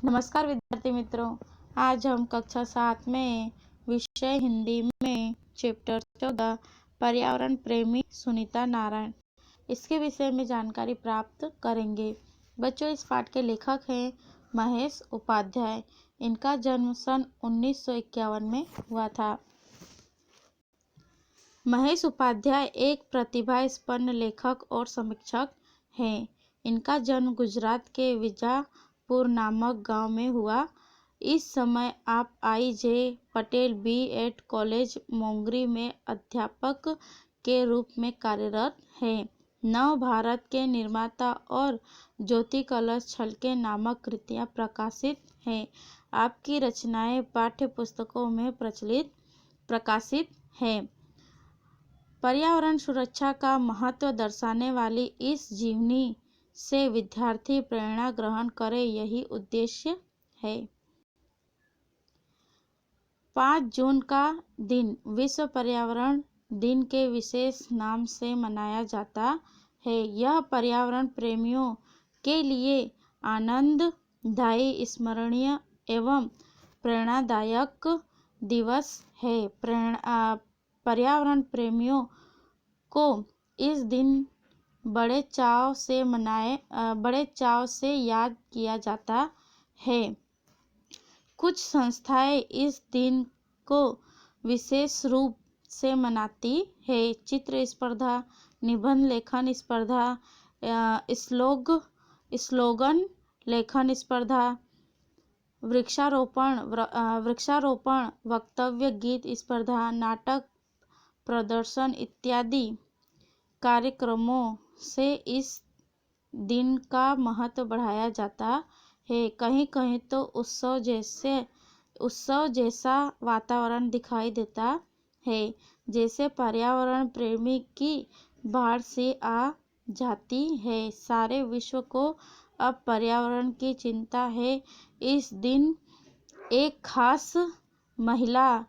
नमस्कार विद्यार्थी मित्रों, आज हम कक्षा 7 में विषय हिंदी में चैप्टर 14 पर्यावरण प्रेमी सुनीता नारायण इसके विषय में जानकारी प्राप्त करेंगे। बच्चों, इस पाठ के लेखक हैं महेश उपाध्याय। इनका जन्म सन 1951 में हुआ था। महेश उपाध्याय एक प्रतिभासंपन्न लेखक और समीक्षक हैं। इनका जन्म गुजरात के विजापुर नामक गांव में हुआ। इस समय आप I.J. Patel B.Ed college Mongri में अध्यापक के रूप में कार्यरत हैं। नव भारत के निर्माता और ज्योति कलश छलके नामक कृतियां प्रकाशित हैं। आपकी रचनाएं पाठ्य पुस्तकों में प्रकाशित हैं। पर्यावरण सुरक्षा का महत्व दर्शाने वाली इस जीवनी से विद्यार्थी प्रेरणा ग्रहण करें, यही उद्देश्य है। 5 जून का दिन विश्व पर्यावरण दिन के विशेष नाम से मनाया जाता है। यह पर्यावरण प्रेमियों के लिए आनंददायी, स्मरणीय एवं प्रेरणादायक दिवस है। पर्यावरण प्रेमियों को इस दिन बड़े चाव से याद किया जाता है। कुछ संस्थाएं इस दिन को विशेष रूप से मनाती है। चित्र स्पर्धा, निबंध लेखन स्पर्धा, स्लोगन लेखन स्पर्धा, वृक्षारोपण वक्तव्य गीत स्पर्धा, नाटक प्रदर्शन इत्यादि कार्यक्रमों से इस दिन का महत्व बढ़ाया जाता है। कहीं कहीं तो उत्सव जैसा वातावरण दिखाई देता है, जैसे पर्यावरण प्रेमी की बाढ़ सी आ जाती है। सारे विश्व को अब पर्यावरण की चिंता है। इस दिन एक खास महिला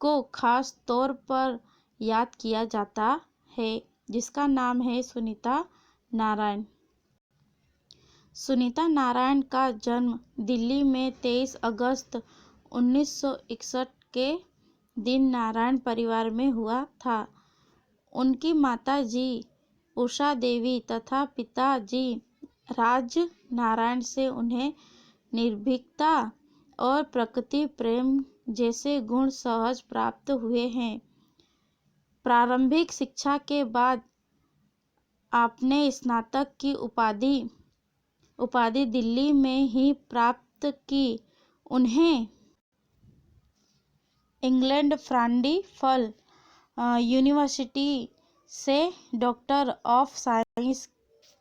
को खास तौर पर याद किया जाता है, जिसका नाम है सुनीता नारायण। सुनीता नारायण का जन्म दिल्ली में 23 अगस्त 1961 के दिन नारायण परिवार में हुआ था। उनकी माता जी उषा देवी तथा पिता जी राज नारायण से उन्हें निर्भीकता और प्रकृति प्रेम जैसे गुण सहज प्राप्त हुए हैं। प्रारंभिक शिक्षा के बाद आपने स्नातक की उपाधि दिल्ली में ही प्राप्त की। उन्हें इंग्लैंड फ्रांडीफल यूनिवर्सिटी से डॉक्टर ऑफ साइंस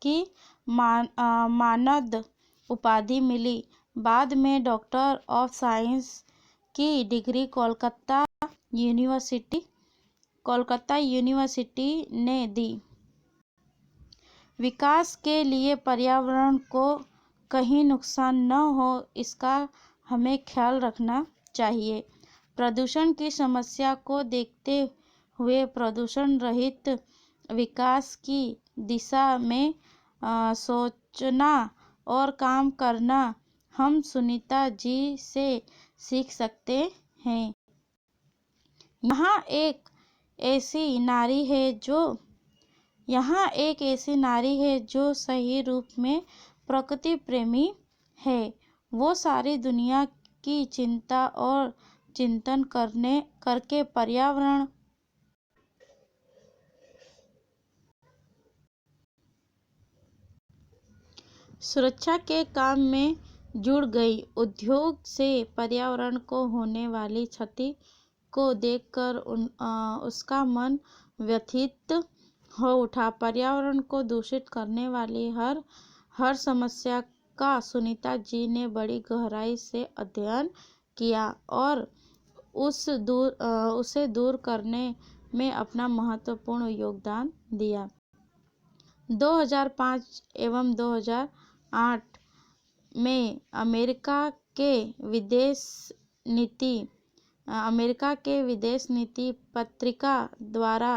की मानद उपाधि मिली। बाद में डॉक्टर ऑफ साइंस की डिग्री कोलकाता यूनिवर्सिटी ने दी। विकास के लिए पर्यावरण को कहीं नुकसान न हो, इसका हमें ख्याल रखना चाहिए। प्रदूषण की समस्या को देखते हुए प्रदूषण रहित विकास की दिशा में सोचना और काम करना हम सुनीता जी से सीख सकते हैं। यहाँ एक ऐसी नारी है जो सही रूप में प्रकृति प्रेमी है। वो सारी दुनिया की चिंता और चिंतन करके पर्यावरण सुरक्षा के काम में जुड़ गई। उद्योग से पर्यावरण को होने वाली क्षति को देखकर उसका मन व्यथित हो उठा। पर्यावरण को दूषित करने वाली हर समस्या का सुनीता जी ने बड़ी गहराई से अध्ययन किया और उसे दूर करने में अपना महत्वपूर्ण योगदान दिया। 2005 एवं 2008 में अमेरिका के विदेश नीति पत्रिका द्वारा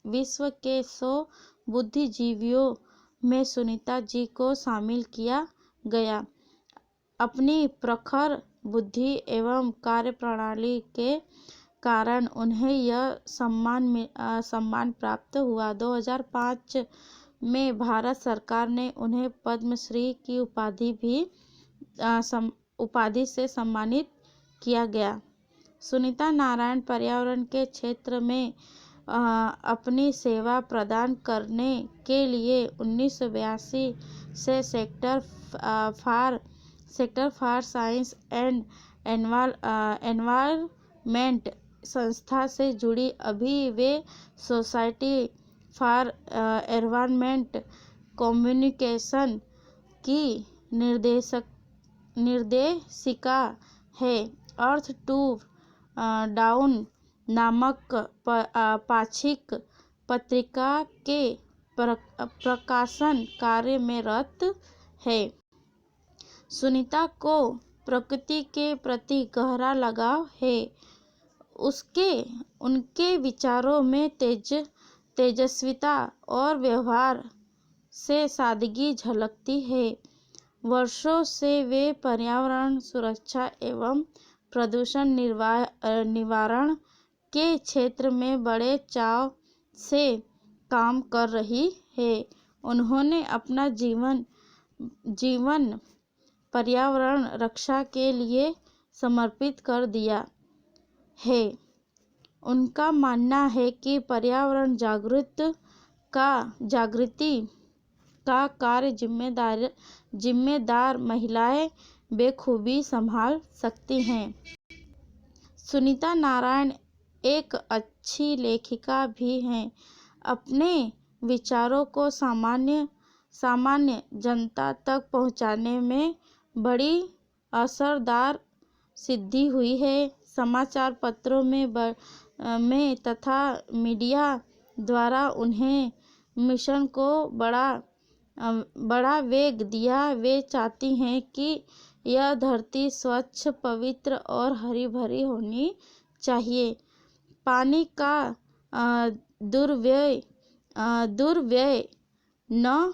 विश्व के 100 बुद्धिजीवियों में सुनीता जी को शामिल किया गया। अपनी प्रखर बुद्धि एवं कार्यप्रणाली के कारण उन्हें यह सम्मान प्राप्त हुआ। 2005 में भारत सरकार ने उन्हें पद्मश्री की उपाधि से सम्मानित किया गया। सुनीता नारायण पर्यावरण के क्षेत्र में अपनी सेवा प्रदान करने के लिए 1982 से sector for science and environment संस्था से जुड़ी। अभी वे सोसाइटी फॉर एनवायरनमेंट कम्युनिकेशन की निर्देशिका है। अर्थ टू डाउन नामक पाक्षिक पत्रिका के प्रकाशन कार्य में रत है। सुनीता को प्रकृति के प्रति गहरा लगाव है। उनके विचारों में तेजस्विता और व्यवहार से सादगी झलकती है। वर्षों से वे पर्यावरण सुरक्षा एवं प्रदूषण निवारण के क्षेत्र में बड़े चाव से काम कर रही है। उन्होंने अपना जीवन पर्यावरण रक्षा के लिए समर्पित कर दिया है। उनका मानना है कि पर्यावरण जागृति का कार्य जिम्मेदार महिलाएं बेखूबी संभाल सकती हैं। सुनीता नारायण एक अच्छी लेखिका भी हैं। अपने विचारों को सामान्य जनता तक पहुंचाने में बड़ी असरदार सिद्धि हुई है। समाचार पत्रों में तथा मीडिया द्वारा उन्हें मिशन को बड़ा वेग दिया। वे चाहती हैं कि यह धरती स्वच्छ, पवित्र और हरी भरी होनी चाहिए। पानी का दुर्व्यय न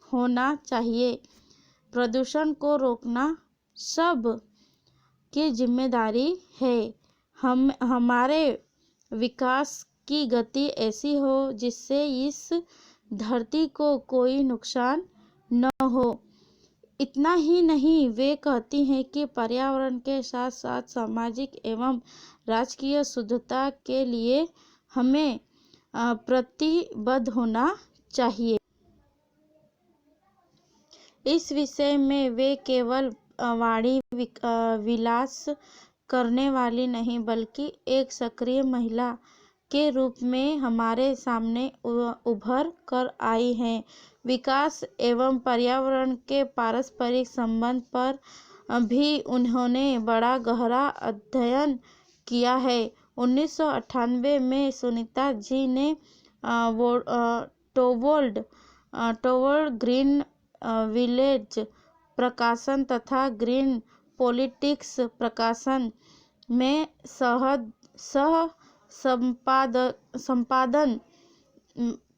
होना चाहिए। प्रदूषण को रोकना सब की जिम्मेदारी है। हमारे विकास की गति ऐसी हो जिससे इस धरती को कोई नुकसान न हो। इतना ही नहीं, वे कहती हैं कि पर्यावरण के साथ साथ सामाजिक एवं राजकीय शुद्धता के लिए हमें प्रतिबद्ध होना चाहिए। इस विषय में वे केवल वाणी विलास करने वाली नहीं बल्कि एक सक्रिय महिला के रूप में हमारे सामने उभर कर आई हैं। विकास एवं पर्यावरण के पारस्परिक संबंध पर भी उन्होंने बड़ा गहरा अध्ययन किया है। 1998 में सुनीता जी ने टोवर्ड ग्रीन विलेज प्रकाशन तथा ग्रीन पॉलिटिक्स प्रकाशन में सह संपादन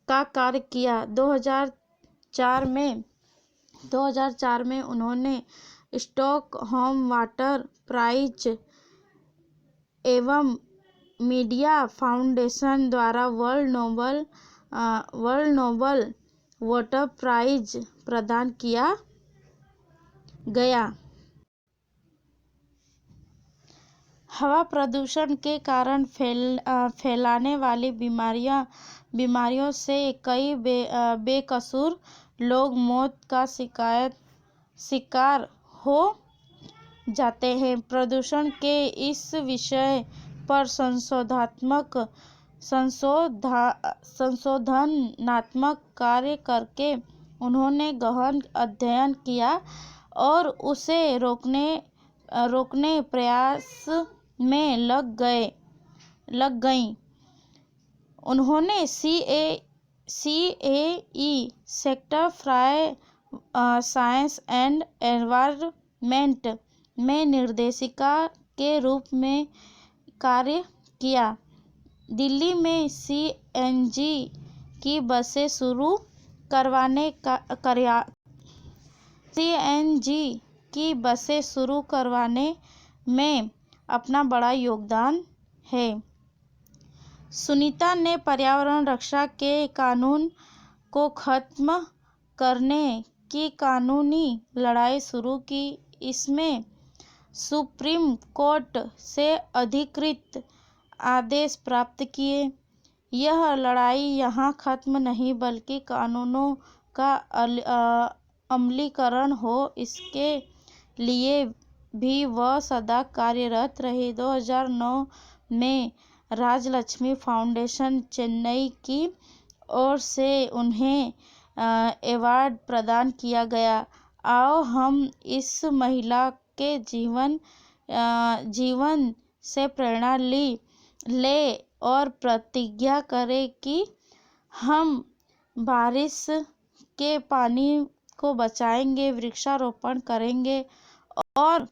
का कार्य किया। 2004 में उन्होंने स्टॉकहोम वाटर प्राइज एवं मीडिया फाउंडेशन द्वारा वर्ल्ड नोबल वाटर प्राइज प्रदान किया गया। हवा प्रदूषण के कारण फैलने वाली बीमारियों से कई बेकसूर लोग मौत का शिकार हो जाते हैं। प्रदूषण के इस विषय पर संशोधनात्मक कार्य करके उन्होंने गहन अध्ययन किया और उसे रोकने प्रयास में लग गईं। उन्होंने CAE sector for science and environment में निर्देशिका के रूप में कार्य किया। दिल्ली में CNG की बसें शुरू करवाने CNG की बसें शुरू करवाने में अपना बड़ा योगदान है। सुनीता ने पर्यावरण रक्षा के कानून को खत्म करने की कानूनी लड़ाई शुरू की। इसमें सुप्रीम कोर्ट से अधिकृत आदेश प्राप्त किए। यह लड़ाई यहाँ खत्म नहीं बल्कि कानूनों का अमलीकरण हो, इसके लिए भी वह सदा कार्यरत रही। 2009 में राजलक्ष्मी फाउंडेशन चेन्नई की ओर से उन्हें अवार्ड प्रदान किया गया। आओ हम इस महिला के जीवन से प्रेरणा ले और प्रतिज्ञा करें कि हम बारिश के पानी को बचाएंगे, वृक्षारोपण करेंगे और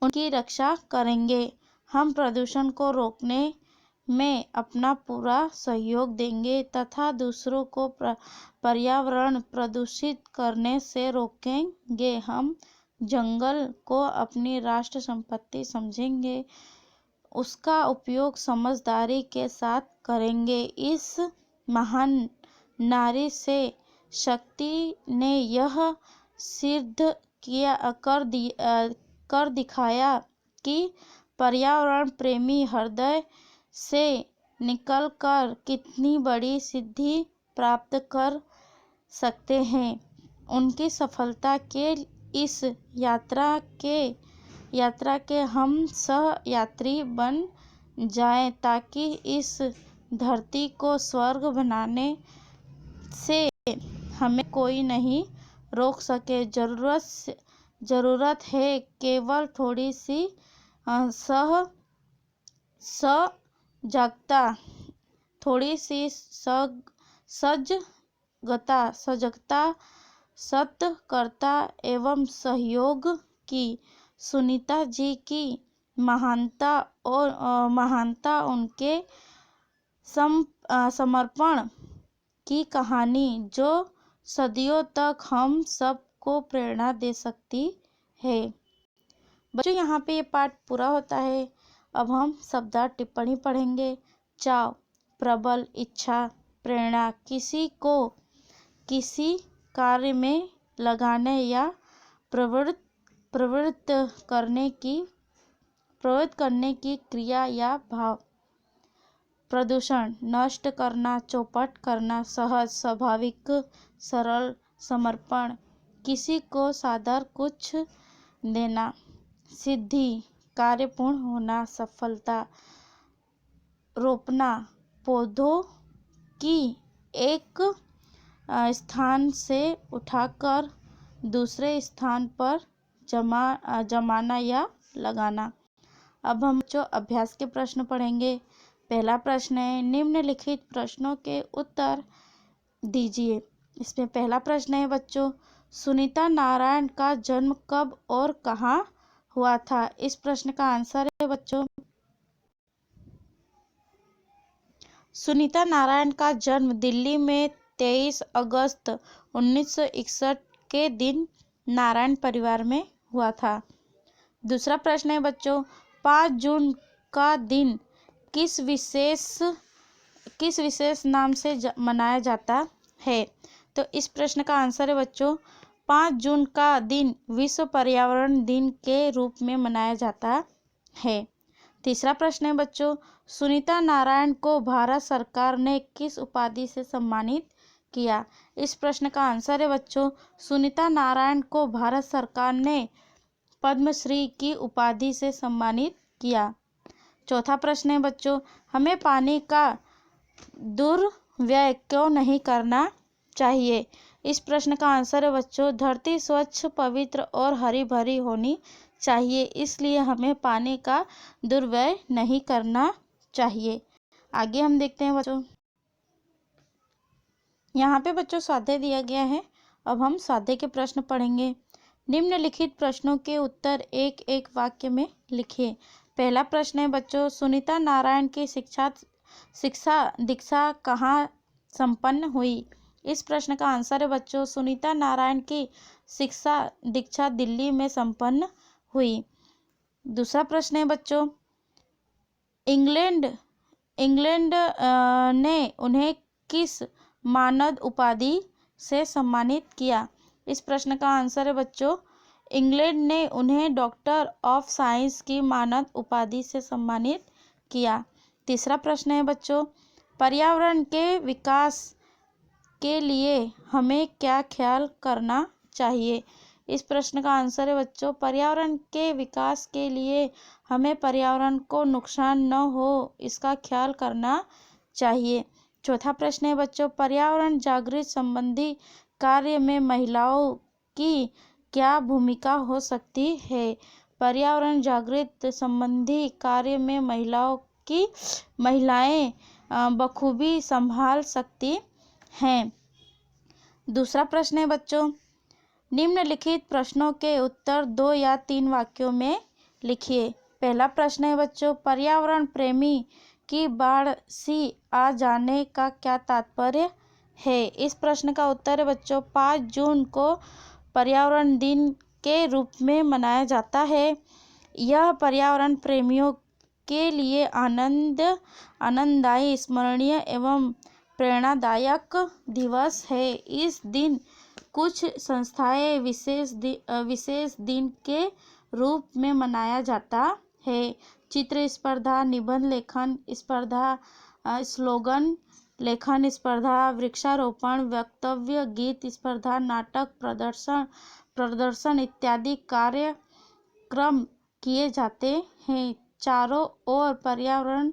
उनकी रक्षा करेंगे। हम प्रदूषण को रोकने में अपना पूरा सहयोग देंगे तथा दूसरों को पर्यावरण प्रदूषित करने से रोकेंगे। हम जंगल को अपनी राष्ट्र संपत्ति समझेंगे, उसका उपयोग समझदारी के साथ करेंगे। इस महान नारी से शक्ति ने यह सिद्ध कर दिखाया कि पर्यावरण प्रेमी हृदय से निकलकर कितनी बड़ी सिद्धि प्राप्त कर सकते हैं। उनकी सफलता के इस यात्रा के हम सह यात्री बन जाएं ताकि इस धरती को स्वर्ग बनाने से हमें कोई नहीं रोक सके। जरूरत है केवल थोड़ी सी सजगता, सतर्कता एवं सहयोग की। सुनीता जी की महानता उनके समर्पण की कहानी जो सदियों तक हम सबको प्रेरणा दे सकती है। बच्चों, यहाँ पे ये पाठ पूरा होता है। अब हम शब्दार्थ टिप्पणी पढ़ेंगे। चाव, प्रबल इच्छा, प्रेरणा, किसी को किसी कार्य में लगाने या प्रवृत्त करने की क्रिया या भाव। प्रदूषण, नष्ट करना, चौपट करना, सहज, स्वाभाविक, सरल, समर्पण, किसी को सादर कुछ देना। सिद्धि, कार्य पूर्ण होना, सफलता। रोपना, पौधों की एक स्थान से उठाकर दूसरे स्थान पर जमाना या लगाना। अब हम जो अभ्यास के प्रश्न पढ़ेंगे। पहला प्रश्न है, निम्नलिखित प्रश्नों के उत्तर दीजिए। इसमें पहला प्रश्न है बच्चों, सुनीता नारायण का जन्म कब और कहाँ हुआ था? इस प्रश्न का आंसर है बच्चों, सुनीता नारायण का जन्म दिल्ली में 23 अगस्त 1961 के दिन नारायण परिवार में हुआ था। दूसरा प्रश्न है बच्चों, 5 जून का दिन किस विशेष नाम से मनाया जाता है? तो इस प्रश्न का आंसर है बच्चों, 5 जून का दिन विश्व पर्यावरण दिन के रूप में मनाया जाता है। तीसरा प्रश्न है बच्चों, सुनीता नारायण को भारत सरकार ने किस उपाधि से सम्मानित किया? इस प्रश्न का आंसर है बच्चों, सुनीता नारायण को भारत सरकार ने पद्मश्री की उपाधि से सम्मानित किया। चौथा प्रश्न है बच्चों, हमें पानी का दुर्व्यय क्यों नहीं करना चाहिए? इस प्रश्न का आंसर है बच्चों, धरती स्वच्छ, पवित्र और हरी भरी होनी चाहिए, इसलिए हमें पानी का दुर्व्यय नहीं करना चाहिए। आगे हम देखते हैं बच्चों, यहाँ पे बच्चों स्वाध्याय दिया गया है। अब हम स्वाध्याय के प्रश्न पढ़ेंगे। निम्नलिखित प्रश्नों के उत्तर एक एक वाक्य में लिखिए। पहला प्रश्न है बच्चों, सुनीता नारायण की शिक्षा दीक्षा कहाँ संपन्न हुई? इस प्रश्न का आंसर है बच्चों सुनीता नारायण की शिक्षा दीक्षा दिल्ली में संपन्न हुई। दूसरा प्रश्न है बच्चों इंग्लैंड इंग्लैंड ने उन्हें किस मानद उपाधि से सम्मानित किया। इस प्रश्न का आंसर है बच्चों इंग्लैंड ने उन्हें डॉक्टर ऑफ साइंस की मानद उपाधि से सम्मानित किया। तीसरा प्रश्न है बच्चों पर्यावरण के विकास के लिए हमें क्या ख्याल करना चाहिए। इस प्रश्न का आंसर है बच्चों पर्यावरण के विकास के लिए हमें पर्यावरण को नुकसान न हो इसका ख्याल करना चाहिए। चौथा प्रश्न है बच्चों पर्यावरण जागृति संबंधी कार्य में महिलाओं की क्या भूमिका हो सकती है। पर्यावरण जागृति संबंधी कार्य में महिलाएं बखूबी संभाल सकती हैं। दूसरा प्रश्न है बच्चों निम्नलिखित प्रश्नों के उत्तर 2 या 3 वाक्यों में लिखिए। पहला प्रश्न है बच्चों पर्यावरण प्रेमी की बाढ़ सी आ जाने का क्या तात्पर्य है। इस प्रश्न का उत्तर है बच्चों 5 जून को पर्यावरण दिन के रूप में मनाया जाता है। यह पर्यावरण प्रेमियों के लिए आनंददायी स्मरणीय एवं प्रेरणादायक दिवस है। इस दिन कुछ संस्थाएं विशेष दिन के रूप में मनाया जाता है। चित्र स्पर्धा निबंध लेखन स्पर्धा स्लोगन लेखन स्पर्धा वृक्षारोपण वक्तव्य गीत स्पर्धा नाटक प्रदर्शन इत्यादि कार्यक्रम किए जाते हैं। चारों ओर पर्यावरण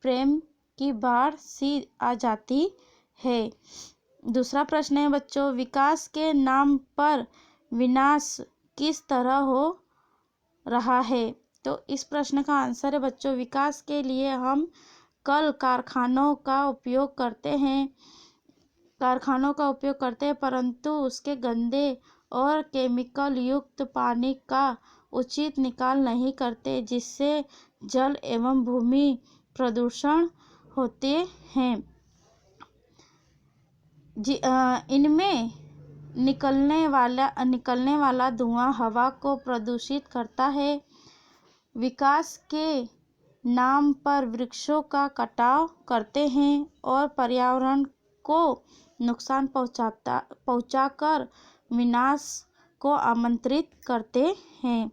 प्रेम की बाढ़ सी आ जाती है। दूसरा प्रश्न है बच्चों विकास के नाम पर विनाश किस तरह हो रहा है। तो इस प्रश्न का आंसर है बच्चों विकास के लिए हम कल कारखानों का उपयोग करते हैं परंतु उसके गंदे और केमिकल युक्त पानी का उचित निकाल नहीं करते जिससे जल एवं भूमि प्रदूषण होते हैं। इनमें निकलने वाला धुआं हवा को प्रदूषित करता है। विकास के नाम पर वृक्षों का कटाव करते हैं और पर्यावरण को नुकसान पहुंचाकर विनाश को आमंत्रित करते हैं।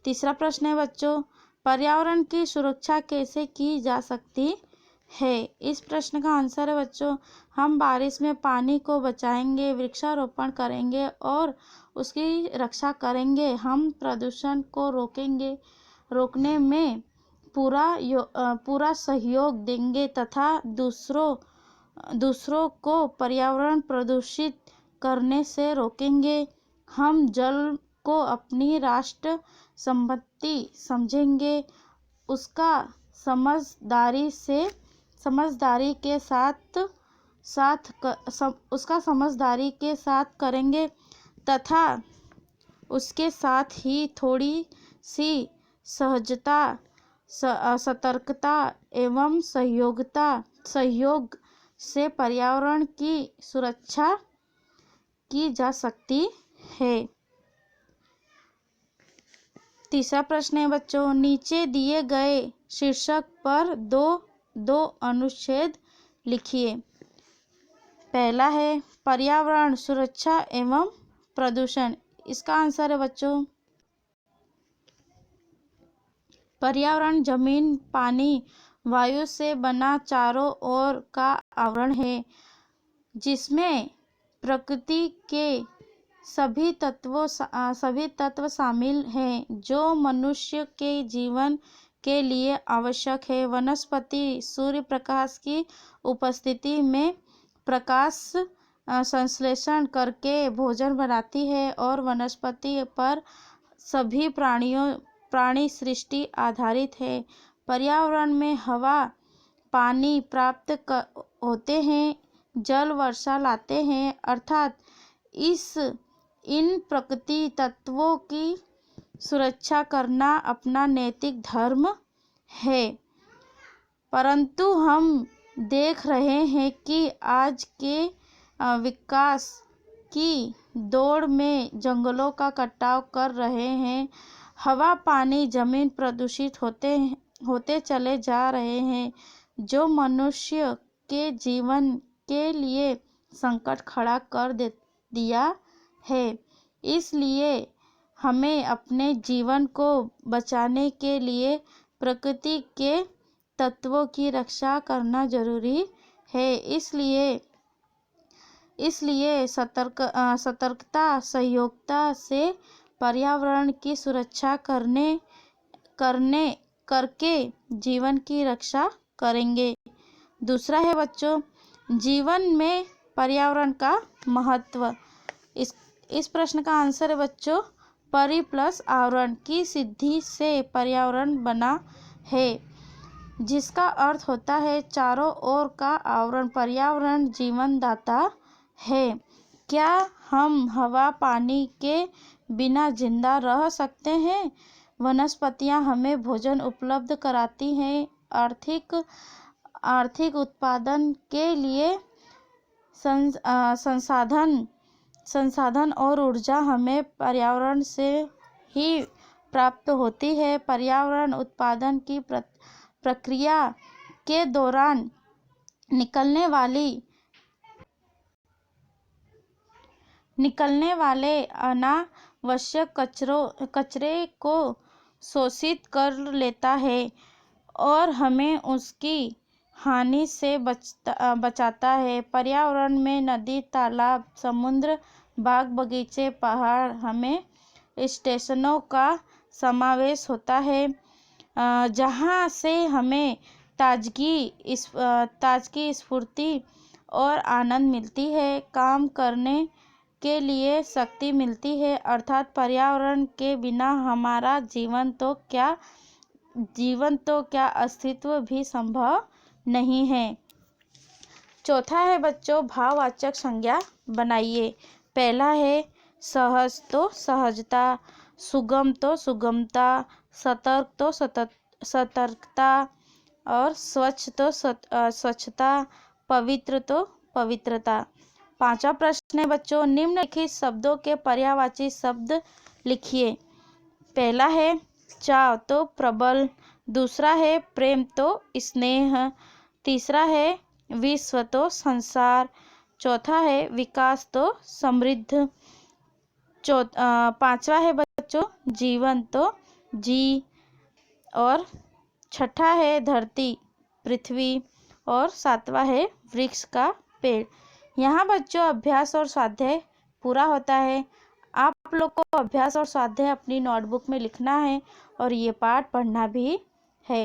तीसरा प्रश्न है बच्चों पर्यावरण की सुरक्षा कैसे की जा सकती है। इस प्रश्न का आंसर है बच्चों हम बारिश में पानी को बचाएंगे वृक्षारोपण करेंगे और उसकी रक्षा करेंगे। हम प्रदूषण को रोकने में पूरा सहयोग देंगे तथा दूसरों को पर्यावरण प्रदूषित करने से रोकेंगे। हम जल को अपनी राष्ट्र संपत्ति समझेंगे उसका समझदारी के साथ करेंगे तथा उसके साथ ही थोड़ी सी सहजता सतर्कता एवं सहयोग से पर्यावरण की सुरक्षा की जा सकती है। तीसरा प्रश्न है बच्चों नीचे दिए गए शीर्षक पर दो अनुच्छेद लिखिए। पहला है पर्यावरण सुरक्षा एवं प्रदूषण। इसका आंसर है बच्चों पर्यावरण जमीन पानी वायु से बना चारों ओर का आवरण है जिसमें प्रकृति के सभी तत्व शामिल हैं जो मनुष्य के जीवन के लिए आवश्यक है। वनस्पति सूर्य प्रकाश की उपस्थिति में प्रकाश संश्लेषण करके भोजन बनाती है और वनस्पति पर सभी प्राणी सृष्टि आधारित है। पर्यावरण में हवा पानी प्राप्त होते हैं जल वर्षा लाते हैं अर्थात इन प्रकृति तत्वों की सुरक्षा करना अपना नैतिक धर्म है। परंतु हम देख रहे हैं कि आज के विकास की दौड़ में जंगलों का कटाव कर रहे हैं। हवा, पानी, जमीन प्रदूषित होते चले जा रहे हैं, जो मनुष्य के जीवन के लिए संकट खड़ा कर दिया है। इसलिए हमें अपने जीवन को बचाने के लिए प्रकृति के तत्वों की रक्षा करना जरूरी है। इसलिए सतर्कता, सहयोगिता से पर्यावरण की सुरक्षा करके जीवन की रक्षा करेंगे। दूसरा है बच्चों, जीवन में पर्यावरण का महत्व। इस प्रश्न का आंसर है बच्चों, परि प्लस आवरण की सिद्धि से पर्यावरण बना है, जिसका अर्थ होता है चारों ओर का आवरण। पर्यावरण जीवनदाता है। क्या हम हवा, पानी के बिना जिंदा रह सकते हैं? वनस्पतियां हमें भोजन उपलब्ध कराती हैं। आर्थिक उत्पादन के लिए संसाधन और ऊर्जा हमें पर्यावरण से ही प्राप्त होती है। पर्यावरण उत्पादन की प्रक्रिया के दौरान निकलने वाले अनावश्यक कचरे को शोषित कर लेता है और हमें उसकी हानि से बचाता है। पर्यावरण में नदी, तालाब, समुद्र, बाग बगीचे, पहाड़, हमें स्टेशनों का समावेश होता है, जहाँ से हमें ताजगी, स्फूर्ति और आनंद मिलती है, काम करने के लिए शक्ति मिलती है। अर्थात पर्यावरण के बिना हमारा जीवन तो क्या अस्तित्व भी संभव नहीं है। चौथा है बच्चों, भाववाचक संज्ञा बनाइए। पहला है सहज तो सहजता, सुगम तो सुगमता, सतर्क तो सतर्कता, और स्वच्छ तो स्वच्छता, पवित्र तो पवित्रता। पांचवा प्रश्न है बच्चों, निम्नलिखित शब्दों के पर्यायवाची शब्द लिखिए। पहला है चाव तो प्रबल, दूसरा है प्रेम तो स्नेह, तीसरा है विश्व तो संसार, चौथा है विकास तो समृद्ध, पांचवा है बच्चों जीवन तो जी, और छठा है धरती पृथ्वी, और सातवां है वृक्ष का पेड़। यहाँ बच्चों अभ्यास और स्वाध्याय पूरा होता है। आप लोग को अभ्यास और स्वाध्याय अपनी नोटबुक में लिखना है और ये पाठ पढ़ना भी